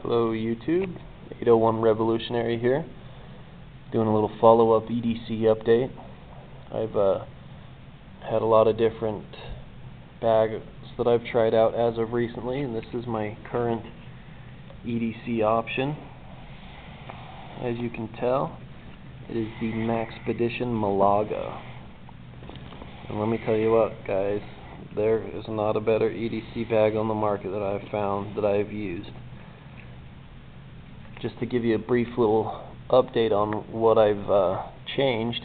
Hello YouTube, 801 Revolutionary here, doing a little follow-up EDC update. I've had a lot of different bags that I've tried out as of recently, and this is my current EDC option. As you can tell, it is the Maxpedition Malaga. And let me tell you what, guys, there is not a better EDC bag on the market that I've found that I've used. Just to give you a brief little update on what I've changed.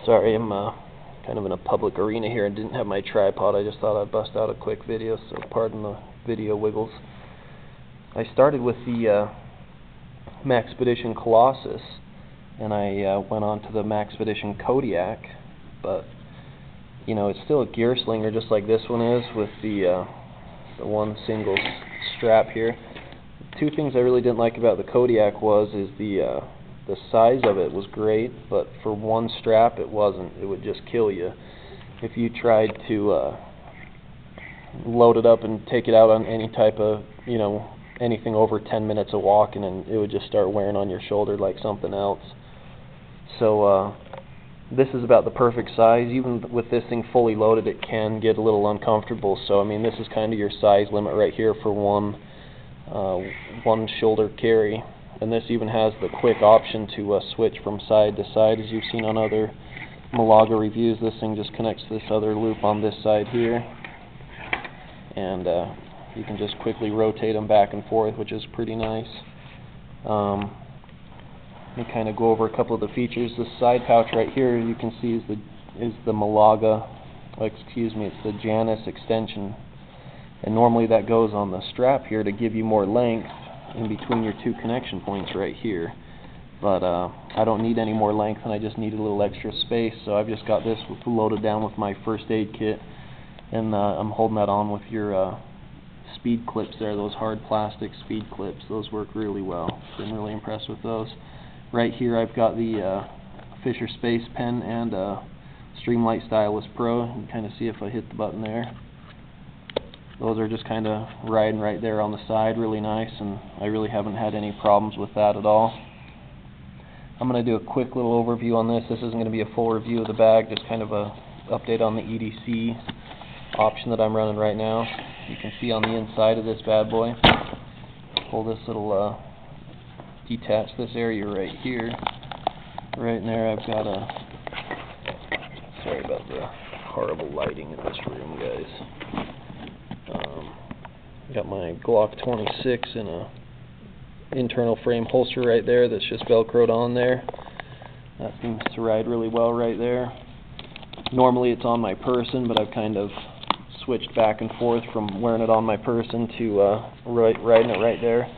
Sorry, I'm kind of in a public arena here and didn't have my tripod. I just thought I'd bust out a quick video, so pardon the video wiggles. I started with the Maxpedition Colossus, and I went on to the Maxpedition Kodiak, but you know, it's still a Gearslinger just like this one is, with the one single strap here. Two things I really didn't like about the Kodiak is the size of it was great, but for one strap it wasn't. It would just kill you if you tried to load it up and take it out on any type of, you know, anything over 10 minutes of walking, and it would just start wearing on your shoulder like something else. So this is about the perfect size. Even with this thing fully loaded, it can get a little uncomfortable. So I mean, this is kind of your size limit right here for one shoulder carry. And this even has the quick option to switch from side to side, as you've seen on other Malaga reviews. This thing just connects to this other loop on this side here, and you can just quickly rotate them back and forth, which is pretty nice. Let me kind of go over a couple of the features. This side pouch right here, you can see is the Malaga, it's the Janus extension, and normally that goes on the strap here to give you more length in between your two connection points right here. But I don't need any more length, and I just need a little extra space, so I've just got this loaded down with my first aid kit, and I'm holding that on with your speed clips there, those hard plastic speed clips. Those work really well. Been really impressed with those. Right here I've got the Fisher Space Pen and Streamlight Stylus Pro. You can kind of see if I hit the button there. Those are just kind of riding right there on the side, really nice, and I really haven't had any problems with that at all. I'm going to do a quick little overview on this. This isn't going to be a full review of the bag, just kind of a update on the EDC option that I'm running right now. You can see on the inside of this bad boy, pull this little detach this area right here. Right in there I've got sorry about the horrible lighting in this room, guys. Got my Glock 26 in a internal frame holster right there that's just velcroed on there. That seems to ride really well right there. Normally it's on my person, but I've kind of switched back and forth from wearing it on my person to riding it right there.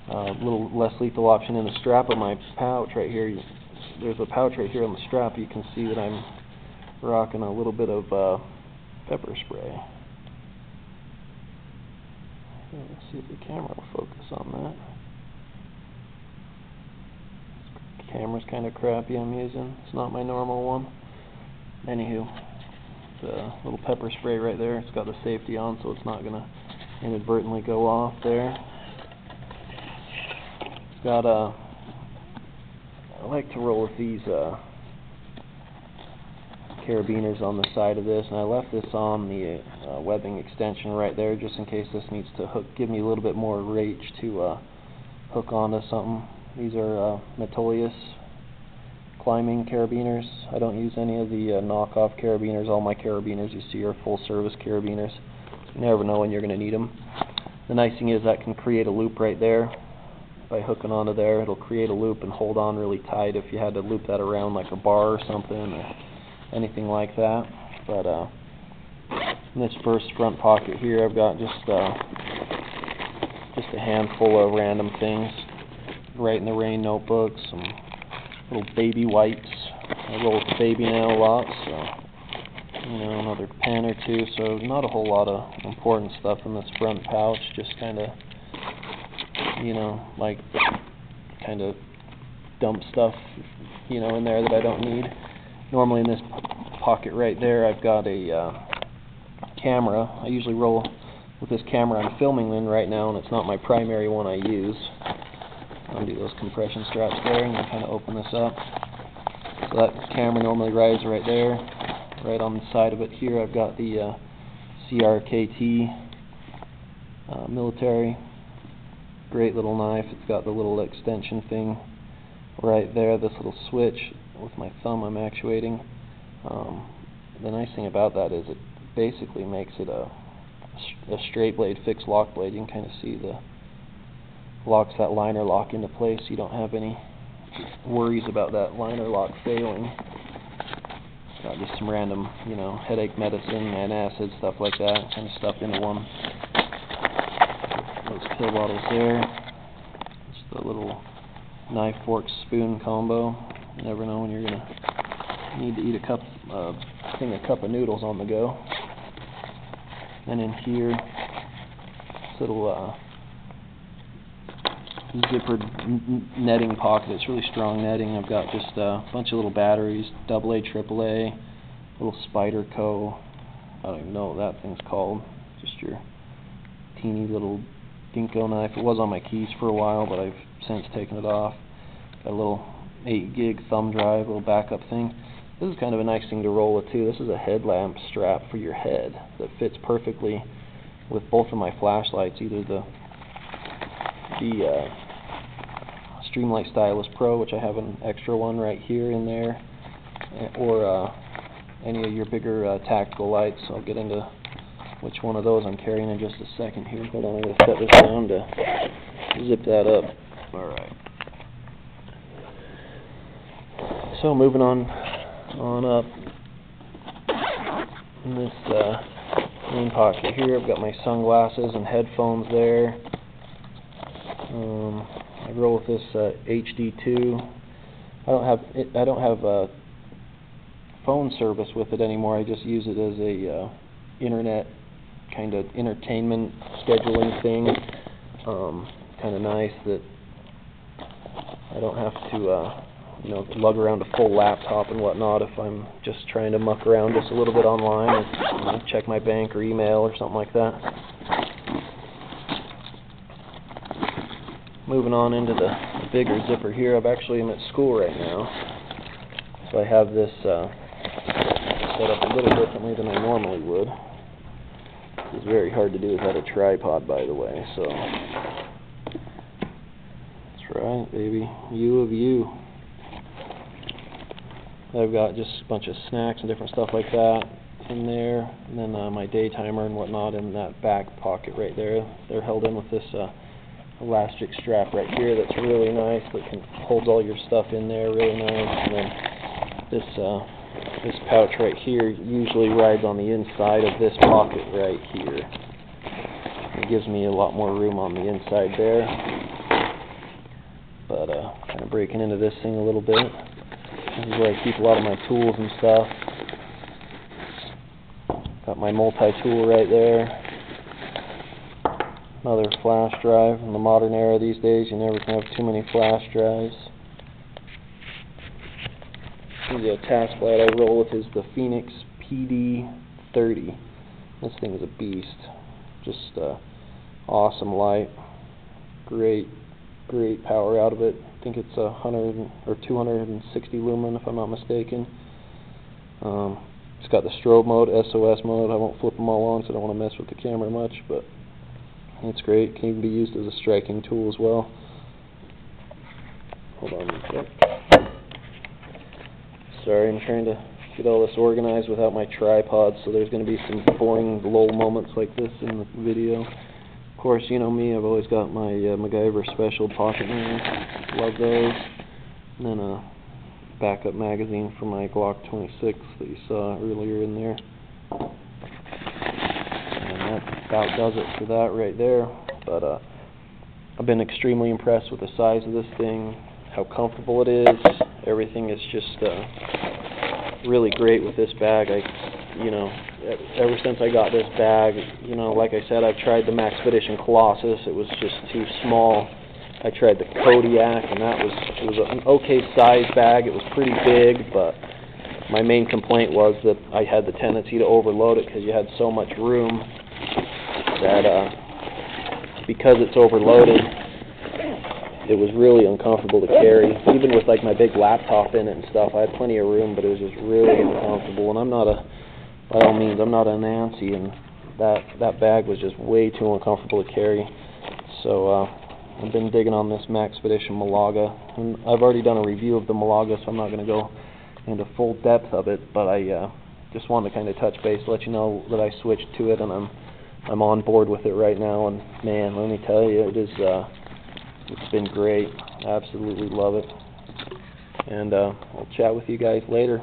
A little less lethal option in the strap of my pouch right here. There's a pouch right here on the strap. You can see that I'm rocking a little bit of pepper spray. Let's see if the camera will focus on that. The camera's kind of crappy I'm using. It's not my normal one. Anywho, the little pepper spray right there. It's got the safety on, so it's not going to inadvertently go off there. It's got I like to roll with these Carabiners on the side of this, and I left this on the webbing extension right there just in case this needs to give me a little bit more reach to hook onto something. These are Metolius climbing Carabiners. I don't use any of the knockoff Carabiners. All my Carabiners you see are full service Carabiners. You never know when you're going to need them. The nice thing is that can create a loop right there. By hooking onto there, it'll create a loop and hold on really tight if you had to loop that around like a bar or something or anything like that. But in this first front pocket here, I've got just a handful of random things. Write in the Rain notebooks, some little baby wipes. I roll with the baby now a lot, so you know, another pen or two. So not a whole lot of important stuff in this front pouch. Just kind of, you know, like kind of dump stuff, you know, in there that I don't need. Normally in this pocket right there I've got a camera. I usually roll with this camera I'm filming in right now, and it's not my primary one I use. Undo those compression straps there, and then kind of open this up. So that camera normally rides right there. Right on the side of it here, I've got the CRKT military. Great little knife. It's got the little extension thing right there, this little switch. With my thumb I'm actuating. The nice thing about that is it basically makes it a straight blade, fixed lock blade. You can kind of see the locks that liner lock into place. You don't have any worries about that liner lock failing. Got just some random, headache medicine, antacid, stuff like that, kind of stuffed into one. Those pill bottles there. Just a little knife, fork, spoon combo. You never know when you're gonna need to eat a cup of noodles on the go. And in here, this little zippered netting pocket. It's really strong netting. I've got just a bunch of little batteries, AA, AAA, little Spyderco. I don't even know what that thing's called. Just your teeny little Ginkgo knife. It was on my keys for a while, but I've since taken it off. Got a little 8 gig thumb drive, little backup thing. This is kind of a nice thing to roll with too. This is a headlamp strap for your head that fits perfectly with both of my flashlights, either the Streamlight Stylus Pro, which I have an extra one right here in there, or any of your bigger tactical lights. I'll get into which one of those I'm carrying in just a second here. Hold on, I'm going to set this down to zip that up. Alright. So moving on up in this main pocket here, I've got my sunglasses and headphones there. I roll with this HD2. I don't have phone service with it anymore. I just use it as a internet kind of entertainment scheduling thing. Kind of nice that I don't have to lug around a full laptop and whatnot if I'm just trying to muck around just a little bit online, or check my bank or email or something like that. Moving on into the bigger zipper here. I'm at school right now, so I have this set up a little differently than I normally would. It's very hard to do without a tripod, by the way, so that's right, baby. You of you. I've got just a bunch of snacks and different stuff like that in there, and then my day timer and whatnot in that back pocket right there. They're held in with this elastic strap right here that's really nice, that holds all your stuff in there really nice. And then this pouch right here usually rides on the inside of this pocket right here. It gives me a lot more room on the inside there. But kind of breaking into this thing a little bit. This is where I keep a lot of my tools and stuff. Got my multi-tool right there. Another flash drive. In the modern era these days, you never can have too many flash drives. The task light I roll with is the Phoenix PD30. This thing is a beast. Just awesome light. Great power out of it. I think it's 100 or 260 lumen if I'm not mistaken. It's got the strobe mode, SOS mode. I won't flip them all on because I don't want to mess with the camera much, but it's great. It can even be used as a striking tool as well. Hold on a sec. Sorry, I'm trying to get all this organized without my tripod, so there's going to be some boring lull moments like this in the video. Of course, you know me, I've always got my MacGyver special pocket knives. Love those. And then a backup magazine for my Glock 26 that you saw earlier in there. And that about does it for that right there. But I've been extremely impressed with the size of this thing, how comfortable it is. Everything is just really great with this bag. Ever since I got this bag, like I said, I've tried the Maxpedition Colossus. It was just too small. I tried the Kodiak, and it was an okay size bag. It was pretty big, but my main complaint was that I had the tendency to overload it because you had so much room. that because it's overloaded, it was really uncomfortable to carry. Even with like my big laptop in it and stuff, I had plenty of room, but it was just really uncomfortable. And I'm not by all means, I'm not a Nancy, and that bag was just way too uncomfortable to carry. So I've been digging on this Maxpedition Malaga, and I've already done a review of the Malaga, so I'm not going to go into full depth of it, but I just wanted to kind of touch base, let you know that I switched to it, and I'm on board with it right now. And man, let me tell you, it's been great. I absolutely love it. And I'll chat with you guys later.